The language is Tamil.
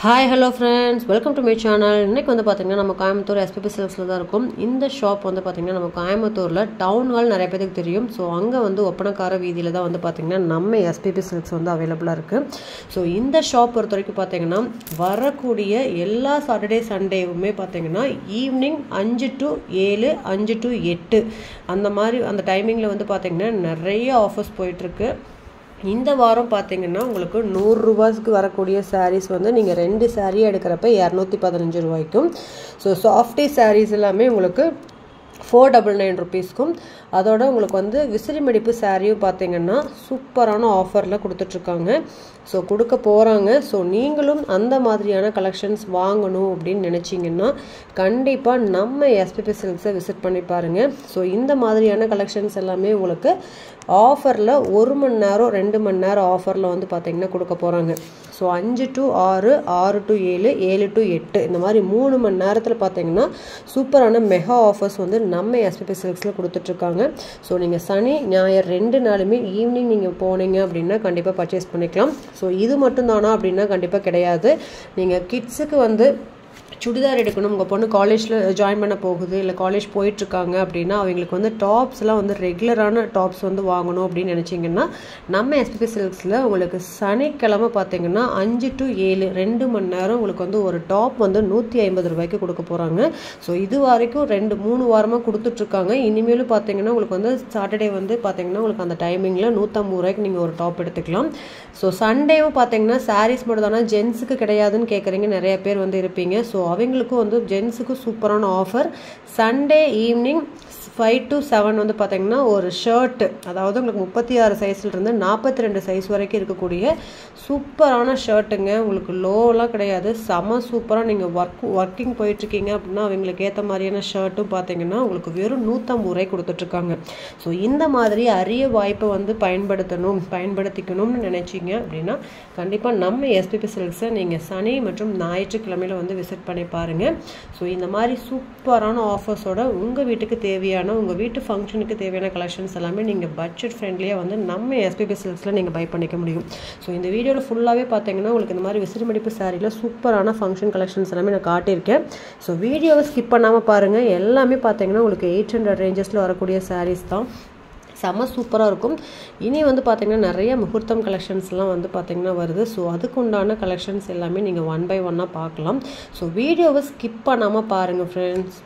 Hi, hello friends. Welcome to my channel. இன்னைக்கு வந்து பாத்தீங்கன்னா நம்ம கோயம்புத்தூர் SPP Silksல தான் இருக்கும். இந்த ஷாப் வந்து பாத்தீங்கன்னா நம்ம கோயம்புத்தூர்ல டவுன் ஹால் நிறைய பேருக்கு தெரியும். சோ அங்க வந்து ஒப்பனக்கார வீதியில தான் வந்து பாத்தீங்கன்னா நம்ம SPP Silks வந்து அவேலபிளா இருக்கு. சோ இந்த ஷாப் பொறுத்தவரைக்கும் பாத்தீங்கன்னா வரக்கூடிய எல்லா சாட்டர்டே சண்டேவுமே பாத்தீங்கன்னா ஈவினிங் 5 to 7 5 to 8 அந்த மாதிரி அந்த டைமிங்ல வந்து பாத்தீங்கன்னா நிறைய ஆஃபர்ஸ் போயிட்டு இருக்கு. இந்த வாரம் பார்த்தீங்கன்னா உங்களுக்கு 100 ரூபாய்க்கு வரக்கூடிய சாரீஸ் வந்து நீங்கள் 2 சாரீ எடுக்கிறப்ப 215 ரூபாய்க்கும். ஸோ சாஃப்டி சாரீஸ் எல்லாமே உங்களுக்கு 499 rupeesக்கும். அதோட உங்களுக்கு வந்து விசிறி மடிப்பு சாரியும் பார்த்தீங்கன்னா சூப்பரான ஆஃபரில் கொடுத்துட்ருக்காங்க. ஸோ கொடுக்க போகிறாங்க. ஸோ நீங்களும் அந்த மாதிரியான கலெக்ஷன்ஸ் வாங்கணும் அப்படின்னு நினச்சிங்கன்னா கண்டிப்பாக நம்ம SPP Silksஸை விசிட் பண்ணி பாருங்கள். ஸோ இந்த மாதிரியான கலெக்ஷன்ஸ் எல்லாமே உங்களுக்கு ஆஃபரில் 1 மணி நேரம் 2 மணி நேரம் ஆஃபரில் வந்து பார்த்தீங்கன்னா கொடுக்க போகிறாங்க. ஸோ 5 to 6 6 to 7 7 to 8 இந்த மாதிரி 3 மணி நேரத்தில் பார்த்தீங்கன்னா சூப்பரான மெகா ஆஃபர்ஸ் வந்து நம்ம SPP Silksல கொடுத்துட்ருக்காங்க. ஸோ நீங்கள் சனி ஞாயிறு 2 நாளுமே ஈவினிங் நீங்கள் போனீங்க அப்படின்னா கண்டிப்பாக பர்ச்சேஸ் பண்ணிக்கலாம். ஸோ இது மட்டும் தானா அப்படின்னா கண்டிப்பாக கிடையாது. நீங்கள் கிட்ஸுக்கு வந்து சுடிதார் எடுக்கணும், உங்கள் பொண்ணு காலேஜில் ஜாயின் பண்ண போகுது இல்லை காலேஜ் போயிட்டுருக்காங்க அப்படின்னா அவங்களுக்கு வந்து டாப்ஸ்லாம் வந்து ரெகுலரான டாப்ஸ் வந்து வாங்கணும் அப்படின்னு நினச்சிங்கன்னா நம்ம SPP Silksல உங்களுக்கு சனிக்கிழமை பார்த்தீங்கன்னா 5 to 7 2 மணி நேரம் உங்களுக்கு வந்து ஒரு டாப் வந்து 150 ரூபாய்க்கு கொடுக்க போகிறாங்க. ஸோ இது வரைக்கும் 2-3 வாரமாக கொடுத்துட்ருக்காங்க. இனிமேலும் பார்த்தீங்கன்னா உங்களுக்கு வந்து சாட்டர்டே வந்து பார்த்தீங்கன்னா உங்களுக்கு அந்த டைமிங்கில் 150 ரூபாய்க்கு நீங்கள் ஒரு டாப் எடுத்துக்கலாம். ஸோ சண்டேவும் பார்த்தீங்கன்னா சாரீஸ் மட்டும் தானே ஜென்ஸுக்கு கிடையாதுன்னு கேட்குறீங்க நிறைய பேர் வந்து இருப்பீங்க. ஸோ அவங்களுக்கும் வந்து ஜென்ஸுக்கும் சூப்பரான ஆஃபர். சண்டே ஈவினிங் 5 to 7 வந்து பார்த்தீங்கன்னா ஒரு ஷர்ட்டு, அதாவது உங்களுக்கு 36 சைஸ்லேருந்து 42 சைஸ் வரைக்கும் இருக்கக்கூடிய சூப்பரான ஷர்ட்டுங்க. உங்களுக்கு லோவெலாம் கிடையாது, செம சூப்பராக. நீங்கள் ஒர்க்கிங் போயிட்டுருக்கீங்க அப்படின்னா அவங்களுக்கு ஏற்ற மாதிரியான ஷர்ட்டும் பார்த்தீங்கன்னா உங்களுக்கு வெறும் 150 ரூபாய் கொடுத்துட்ருக்காங்க. ஸோ இந்த மாதிரி அரிய வாய்ப்பை வந்து பயன்படுத்திக்கணும்னு நினச்சிங்க அப்படின்னா கண்டிப்பாக நம்ம SPP Silksஸை நீங்கள் சனி மற்றும் ஞாயிற்றுக்கிழமையில் வந்து விசிட் பண்ணி பாருங்கள். ஸோ இந்த மாதிரி சூப்பரான ஆஃபர்ஸோட உங்கள் வீட்டுக்கு தேவையான உங்கள் வீட்டு ஃபங்க்ஷனுக்கு தேவையான கலெக்ஷன்ஸ் எல்லாமே நீங்கள் பட்ஜெட் ஃப்ரெண்ட்லியாக வந்து நம்ம SPP Silksல நீங்கள் பை பண்ணிக்க முடியும். ஸோ இந்த வீடியோவில் ஃபுல்லாகவே பார்த்தீங்கன்னா உங்களுக்கு இந்த மாதிரி விசிறி மடிப்பு சாரியில் சூப்பரான ஃபங்க்ஷன் கலெக்ஷன்ஸ் எல்லாமே நான் காட்டியிருக்கேன். ஸோ வீடியோவை ஸ்கிப் பண்ணாமல் பாருங்கள். எல்லாமே பார்த்தீங்கன்னா உங்களுக்கு 800 ரேஞ்சஸில் வரக்கூடிய சாரீஸ் தான். செம்ம சூப்பராக இருக்கும். இனி வந்து பார்த்திங்கன்னா நிறைய முகூர்த்தம் கலெக்ஷன்ஸ்லாம் வந்து பார்த்திங்கன்னா வருது. ஸோ அதுக்கு உண்டான கலெக்ஷன்ஸ் எல்லாமே நீங்கள் 1 by 1 பார்க்கலாம். ஸோ வீடியோவை ஸ்கிப் பண்ணாமல் பாருங்கள் ஃப்ரெண்ட்ஸ்.